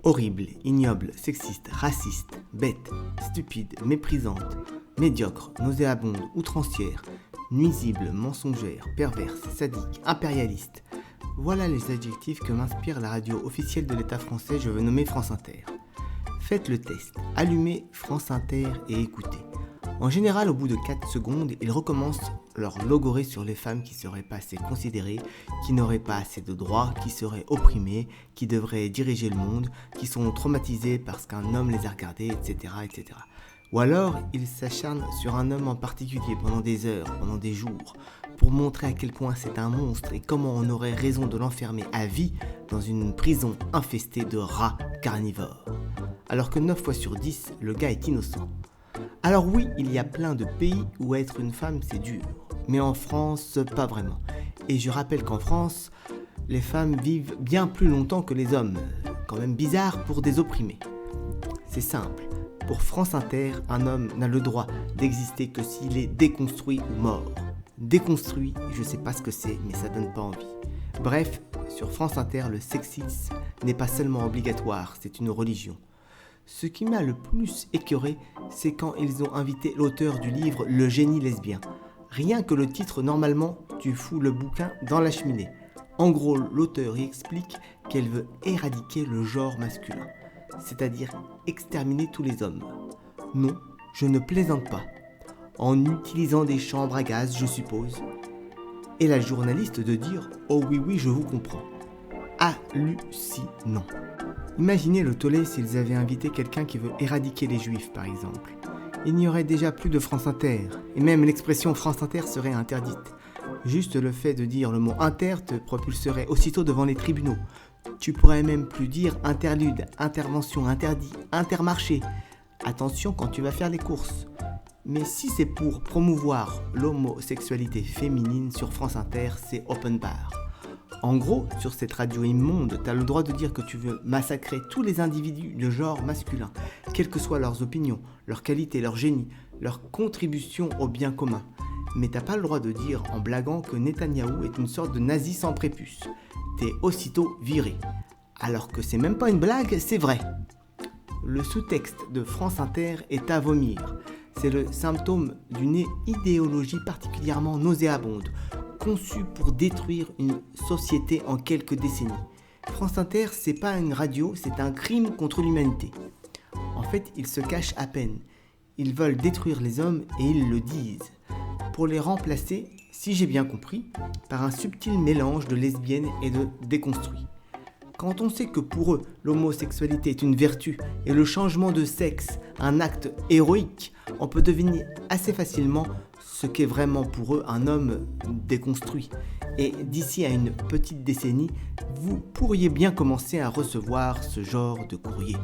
horrible, ignoble, sexiste, raciste, bête, stupide, méprisante, médiocre, nauséabonde, outrancière, nuisible, mensongère, perverse, sadique, impérialiste. Voilà les adjectifs que m'inspire la radio officielle de l'État français, je veux nommer France Inter. Faites le test, allumez France Inter et écoutez. En général, au bout de 4 secondes, ils recommencent leur logorée sur les femmes qui seraient pas assez considérées, qui n'auraient pas assez de droits, qui seraient opprimées, qui devraient diriger le monde, qui sont traumatisées parce qu'un homme les a regardées, etc., etc. Ou alors, ils s'acharnent sur un homme en particulier pendant des heures, pendant des jours, pour montrer à quel point c'est un monstre et comment on aurait raison de l'enfermer à vie dans une prison infestée de rats carnivores. Alors que 9 fois sur 10, le gars est innocent. Alors oui, il y a plein de pays où être une femme c'est dur, mais en France, pas vraiment. Et je rappelle qu'en France, les femmes vivent bien plus longtemps que les hommes, quand même bizarre pour des opprimés. C'est simple, pour France Inter, un homme n'a le droit d'exister que s'il est déconstruit ou mort. Déconstruit, je sais pas ce que c'est, mais ça donne pas envie. Bref, sur France Inter, le sexisme n'est pas seulement obligatoire, c'est une religion. Ce qui m'a le plus écœuré, c'est quand ils ont invité l'auteur du livre Le génie lesbien. Rien que le titre, normalement, tu fous le bouquin dans la cheminée. En gros, l'auteur y explique qu'elle veut éradiquer le genre masculin, c'est-à-dire exterminer tous les hommes. Non, je ne plaisante pas. En utilisant des chambres à gaz, je suppose. Et la journaliste de dire « Oh oui, oui, je vous comprends ». Hallucinant. Imaginez le tollé s'ils avaient invité quelqu'un qui veut éradiquer les juifs, par exemple. Il n'y aurait déjà plus de France Inter, et même l'expression France Inter serait interdite. Juste le fait de dire le mot inter te propulserait aussitôt devant les tribunaux. Tu pourrais même plus dire interlude, intervention, interdit, intermarché. Attention quand tu vas faire les courses. Mais si c'est pour promouvoir l'homosexualité féminine sur France Inter, c'est open bar. En gros, sur cette radio immonde, t'as le droit de dire que tu veux massacrer tous les individus de genre masculin, quelles que soient leurs opinions, leurs qualités, leur génie, leur contribution au bien commun. Mais t'as pas le droit de dire en blaguant que Netanyahou est une sorte de nazi sans prépuce. T'es aussitôt viré. Alors que c'est même pas une blague, c'est vrai. Le sous-texte de France Inter est à vomir. C'est le symptôme d'une idéologie particulièrement nauséabonde, conçue pour détruire une société en quelques décennies. France Inter, c'est pas une radio, c'est un crime contre l'humanité. En fait, ils se cachent à peine. Ils veulent détruire les hommes et ils le disent. Pour les remplacer, si j'ai bien compris, par un subtil mélange de lesbiennes et de déconstruits. Quand on sait que pour eux, l'homosexualité est une vertu et le changement de sexe un acte héroïque, on peut deviner assez facilement ce qu'est vraiment pour eux un homme déconstruit. Et d'ici à une petite décennie, vous pourriez bien commencer à recevoir ce genre de courrier.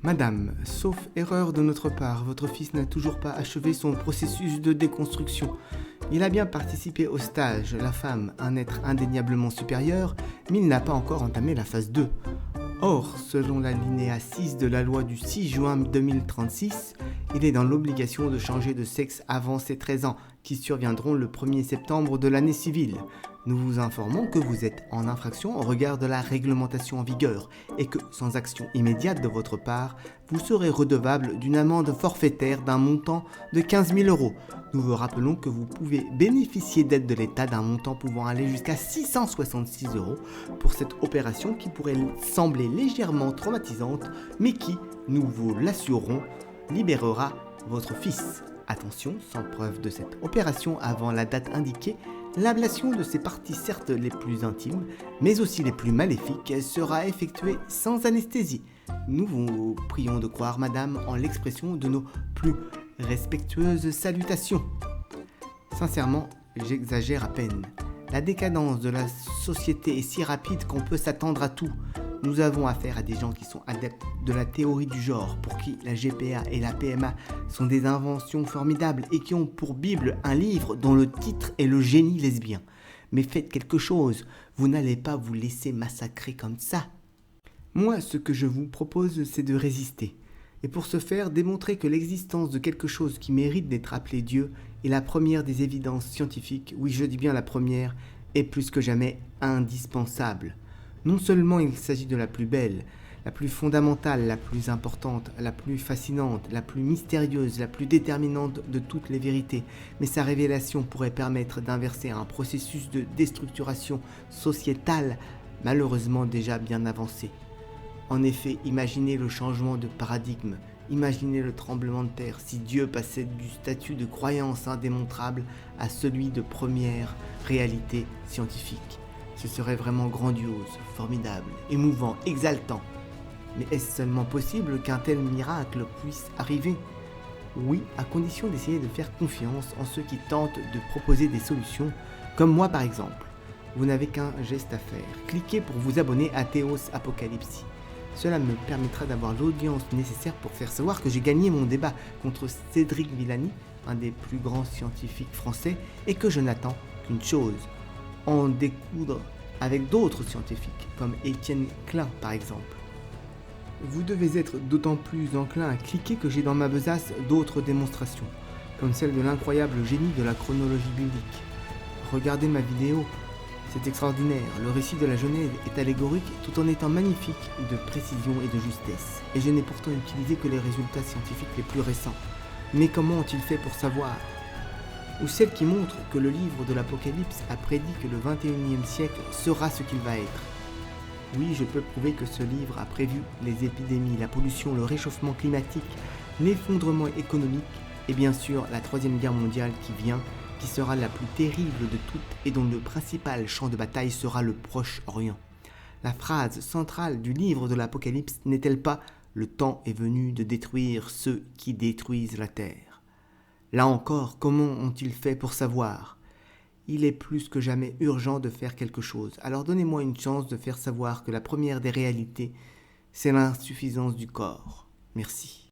Madame, sauf erreur de notre part, votre fils n'a toujours pas achevé son processus de déconstruction. Il a bien participé au stage, la femme, un être indéniablement supérieur, mais il n'a pas encore entamé la phase 2. Or, selon l'alinéa 6 de la loi du 6 juin 2036, il est dans l'obligation de changer de sexe avant ses 13 ans, qui surviendront le 1er septembre de l'année civile. Nous vous informons que vous êtes en infraction au regard de la réglementation en vigueur et que, sans action immédiate de votre part, vous serez redevable d'une amende forfaitaire d'un montant de 15 000 €. Nous vous rappelons que vous pouvez bénéficier d'aide de l'État d'un montant pouvant aller jusqu'à 666 € pour cette opération qui pourrait sembler légèrement traumatisante, mais qui, nous vous l'assurons, libérera votre fils. Attention, sans preuve de cette opération avant la date indiquée, l'ablation de ses parties certes les plus intimes, mais aussi les plus maléfiques, sera effectuée sans anesthésie. Nous vous prions de croire, madame, en l'expression de nos plus respectueuses salutations. Sincèrement, j'exagère à peine. La décadence de la société est si rapide qu'on peut s'attendre à tout. Nous avons affaire à des gens qui sont adeptes de la théorie du genre, pour qui la GPA et la PMA sont des inventions formidables et qui ont pour Bible un livre dont le titre est le génie lesbien. Mais faites quelque chose, vous n'allez pas vous laisser massacrer comme ça. Moi, ce que je vous propose, c'est de résister. Et pour ce faire, démontrer que l'existence de quelque chose qui mérite d'être appelé Dieu est la première des évidences scientifiques, oui je dis bien la première, est plus que jamais indispensable. Non seulement il s'agit de la plus belle, la plus fondamentale, la plus importante, la plus fascinante, la plus mystérieuse, la plus déterminante de toutes les vérités. Mais sa révélation pourrait permettre d'inverser un processus de déstructuration sociétale malheureusement déjà bien avancé. En effet, imaginez le changement de paradigme, imaginez le tremblement de terre si Dieu passait du statut de croyance indémontrable à celui de première réalité scientifique. Ce serait vraiment grandiose, formidable, émouvant, exaltant. Mais est-ce seulement possible qu'un tel miracle puisse arriver ? Oui, à condition d'essayer de faire confiance en ceux qui tentent de proposer des solutions, comme moi par exemple. Vous n'avez qu'un geste à faire. Cliquez pour vous abonner à Théos Apocalypse. Cela me permettra d'avoir l'audience nécessaire pour faire savoir que j'ai gagné mon débat contre Cédric Villani, un des plus grands scientifiques français, et que je n'attends qu'une chose, en découdre avec d'autres scientifiques, comme Étienne Klein par exemple. Vous devez être d'autant plus enclin à cliquer que j'ai dans ma besace d'autres démonstrations, comme celle de l'incroyable génie de la chronologie biblique. Regardez ma vidéo, c'est extraordinaire, le récit de la Genèse est allégorique tout en étant magnifique de précision et de justesse. Et je n'ai pourtant utilisé que les résultats scientifiques les plus récents. Mais comment ont-ils fait pour savoir ? Ou celle qui montre que le livre de l'Apocalypse a prédit que le 21e siècle sera ce qu'il va être. Oui, je peux prouver que ce livre a prévu les épidémies, la pollution, le réchauffement climatique, l'effondrement économique et bien sûr la Troisième Guerre mondiale qui vient, qui sera la plus terrible de toutes et dont le principal champ de bataille sera le Proche-Orient. La phrase centrale du livre de l'Apocalypse n'est-elle pas « Le temps est venu de détruire ceux qui détruisent la terre ». Là encore, comment ont-ils fait pour savoir ? Il est plus que jamais urgent de faire quelque chose. Alors donnez-moi une chance de faire savoir que la première des réalités, c'est l'insuffisance du corps. Merci.